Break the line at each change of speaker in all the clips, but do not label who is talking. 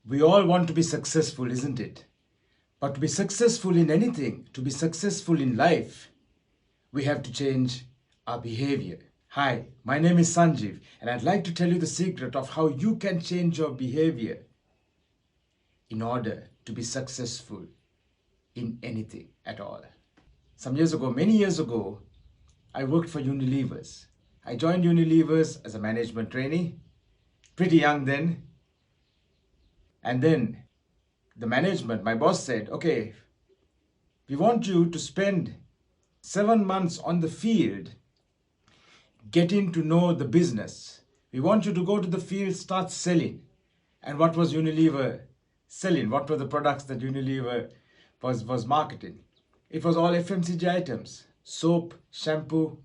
We all want to be successful, isn't it? But to be successful in anything, to be successful in life, we have to change our behavior. Hi, my name is Sanjeev, and I'd like to tell you the secret of how you can change your behavior in order to be successful in anything at all. Some years ago, many years ago, I worked for Unilevers. I joined Unilevers as a management trainee, pretty young then. And then the management, my boss said, okay, we want you to spend 7 months on the field getting to know the business. We want you to go to the field, start selling. And what was Unilever selling? What were the products that Unilever was marketing? It was all FMCG items, soap, shampoo,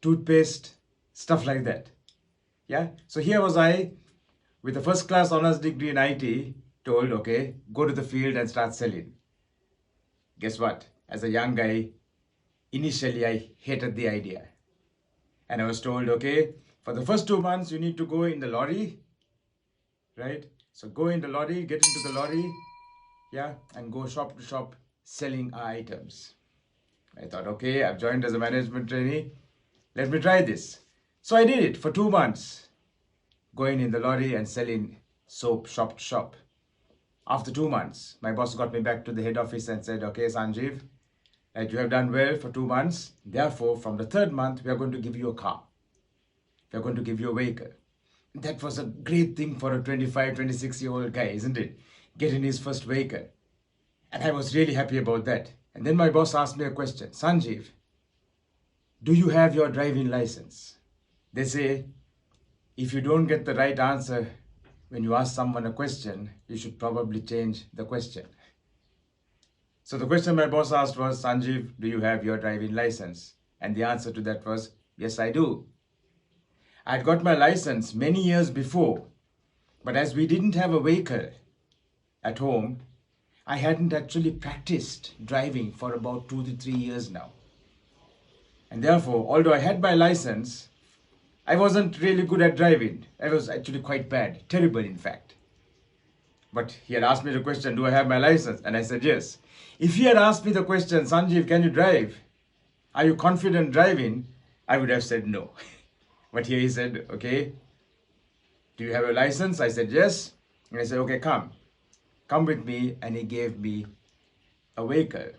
toothpaste, stuff like that. Yeah. So here was I with a first class honors degree in IT, told, okay, go to the field and start selling. Guess what? As a young guy, initially I hated the idea. And I was told, okay, for the first 2 months, you need to go in the lorry, right? So go in the lorry, get into the lorry, yeah, and go shop to shop selling our items. I thought, okay, I've joined as a management trainee. Let me try this. So I did it for 2 months, going in the lorry and selling soap shop to shop. After 2 months, my boss got me back to the head office and said, okay, Sanjeev, right, you have done well for 2 months. Therefore, from the 3rd month, we are going to give you a car. We are going to give you a vehicle. That was a great thing for a 25, 26-year-old guy, isn't it? Getting his first vehicle. And I was really happy about that. And then my boss asked me a question. Sanjeev, do you have your driving license? They say, if you don't get the right answer when you ask someone a question, you should probably change the question. So the question my boss asked was, Sanjeev, do you have your driving license? And the answer to that was, yes, I do. I had got my license many years before, but as we didn't have a vehicle at home, I hadn't actually practiced driving for about 2 to 3 years now. And therefore, although I had my license, I wasn't really good at driving. I was actually quite bad, terrible in fact. But he had asked me the question, do I have my license? And I said, yes. If he had asked me the question, Sanjeev, can you drive? Are you confident driving? I would have said no. But here he said, okay, do you have a license? I said, yes. And I said, okay, come with me. And he gave me a vehicle.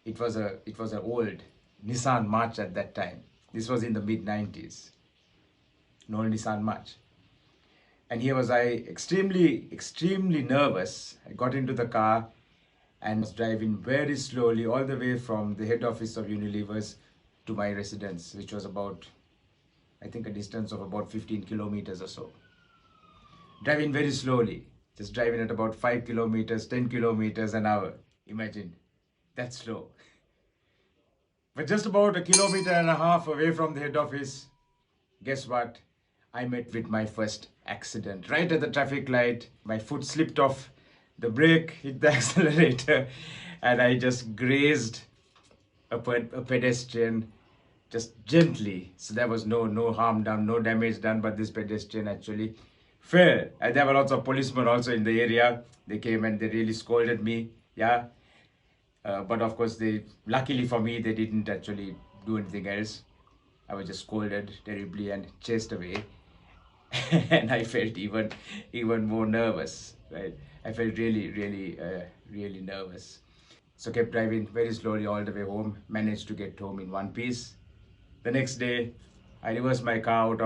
It was an old Nissan March at that time. This was in the mid-90s. No Nissan March. And here was I, extremely nervous. I got into the car and was driving very slowly all the way from the head office of Unilevers to my residence, which was about, I think, a distance of about 15 kilometers or so. Driving very slowly, just driving at about 5 kilometers, 10 kilometers an hour. Imagine, that's slow. But just about 1.5 kilometers away from the head office, guess what? I met with my first accident. Right at the traffic light, my foot slipped off the brake, hit the accelerator, and I just grazed a pedestrian just gently. So there was no harm done, no damage done, but this pedestrian actually fell. And there were lots of policemen also in the area. They came and they really scolded me, yeah. But of course, luckily for me, they didn't actually do anything else. I was just scolded terribly and chased away. And I felt even more nervous, right? I felt really nervous. So kept driving very slowly all the way home, managed to get home in one piece. The next day, I reversed my car out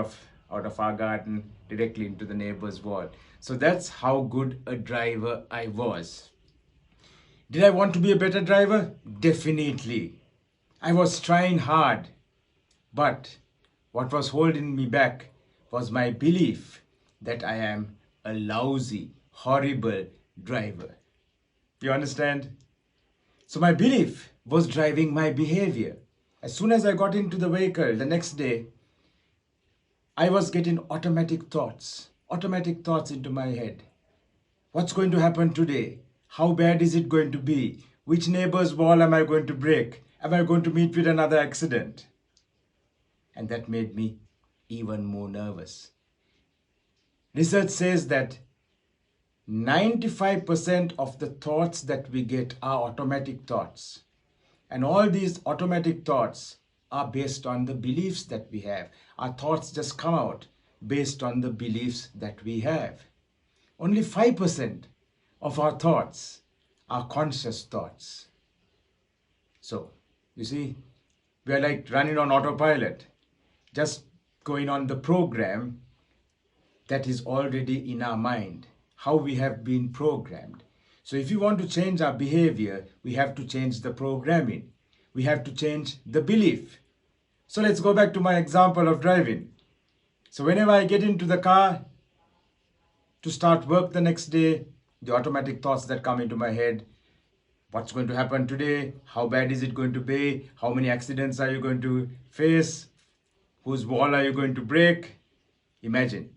of our garden directly into the neighbor's wall. So that's how good a driver I was. Did I want to be a better driver? Definitely. I was trying hard, but what was holding me back was my belief that I am a lousy, horrible driver. You understand? So my belief was driving my behavior. As soon as I got into the vehicle the next day, I was getting automatic thoughts into my head. What's going to happen today? How bad is it going to be? Which neighbor's wall am I going to break? Am I going to meet with another accident? And that made me even more nervous. Research says that 95% of the thoughts that we get are automatic thoughts. And all these automatic thoughts are based on the beliefs that we have. Our thoughts just come out based on the beliefs that we have. Only 5% of our thoughts are conscious thoughts. So, you see, we are like running on autopilot, just going on the program that is already in our mind, how we have been programmed. So if you want to change our behavior, we have to change the programming. We have to change the belief. So let's go back to my example of driving. So whenever I get into the car to start work the next day, the automatic thoughts that come into my head: what's going to happen today? How bad is it going to be? How many accidents are you going to face? Whose wall are you going to break? Imagine.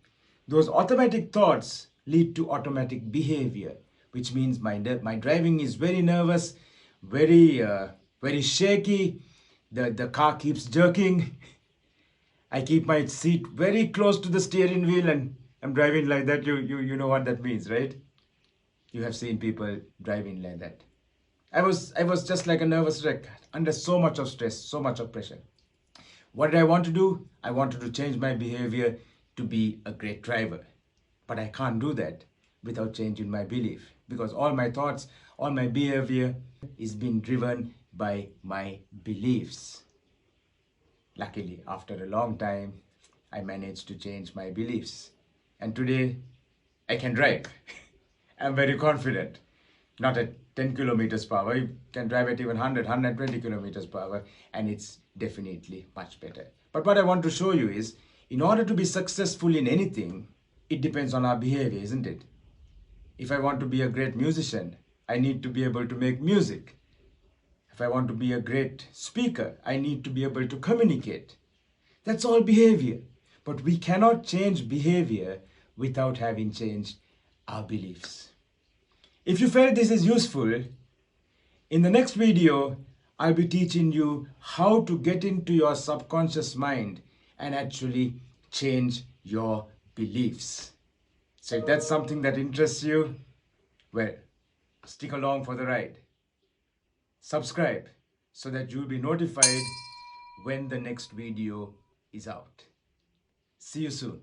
Those automatic thoughts lead to automatic behavior, which means my driving is very nervous, very shaky. The car keeps jerking. I keep my seat very close to the steering wheel and I'm driving like that. You know what that means, right? You have seen people driving like that. I was just like a nervous wreck, under so much of stress, so much of pressure. What did I want to do? I wanted to change my behavior to be a great driver. But I can't do that without changing my belief, because all my thoughts, all my behavior is being driven by my beliefs. Luckily, after a long time, I managed to change my beliefs. And today, I can drive. I'm very confident. Not at 10 kilometers per hour. You can drive at even 100, 120 kilometers per hour. And it's definitely much better. But what I want to show you is, in order to be successful in anything, it depends on our behavior, isn't it? If I want to be a great musician, I need to be able to make music. If I want to be a great speaker, I need to be able to communicate. That's all behavior. But we cannot change behavior without having changed our beliefs. If you felt this is useful, in the next video, I'll be teaching you how to get into your subconscious mind and actually change your beliefs. So if that's something that interests you, well, stick along for the ride. Subscribe so that you'll be notified when the next video is out. See you soon.